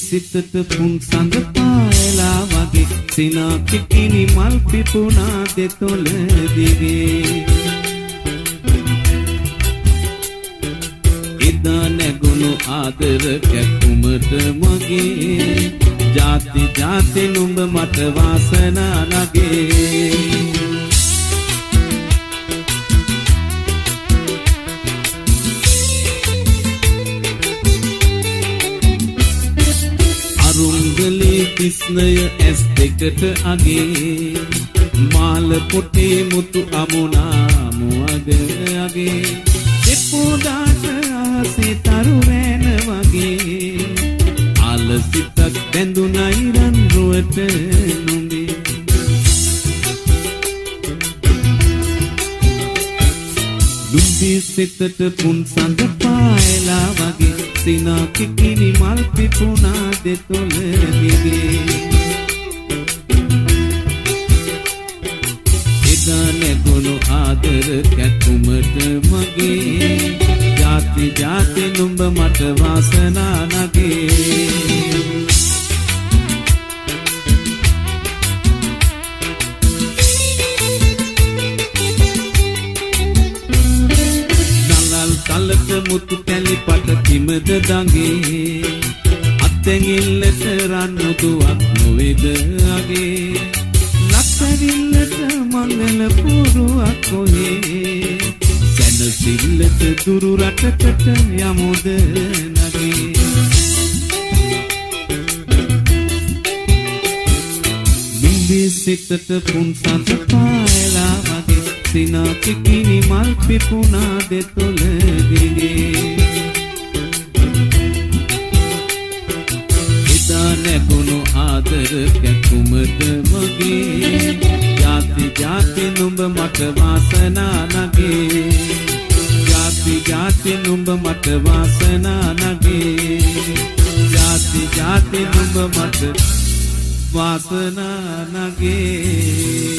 සිතට පුන් සඳ පායලා වගේ සිනා කිකිනි මල් පිපුණා දෙතොල දිගේ එදා නැගුණු ආදර කැක්කුමට මගේ ජාති ජාති නුඹ මට වාසනා නගේ අරුංගලේ කිස්නය ඇස් දෙකට අගේ මාල පොටේ මුතු අමුණාමු අගේ දෙපොඩාට ආසේ තරුවැන වගේ ආලසිතක් බැඳුනයි රන් රුවට නුඹේ නුඹේ සිතට පුන් සඳ පායලා වගේ සිනා කිකිනි මල් පිපුණා දෙතොල දිගේ එදා නැගුණු ආදර කැක්කුමට මගේ ජාති ජාති නුඹ මට වාසනා නගේ කලක මුතු කැලි පට කිමද දඟේ අත්ැඟිල්ලට රන් මුතුවක් නොවේද අගේ ලක්සවිල්ලට මංගල පුරුවක් කොහේ සැනසිල්ලට දුරු රටකට යමුද නගේ නුඹේ සිතට පුන් සඳ පායලා වගේ සිනා කිකිනි මල් පිපුණා දෙතොල දිගේ එදා නැගුණු ආදර කැක්කුමට මගේ ජාති ජාති නුඹ මට වාසනා නගේ ජාති ජාති නුඹ මට වාසනා නගේ ජාති ජාති නුඹ මට වාසනා නගේ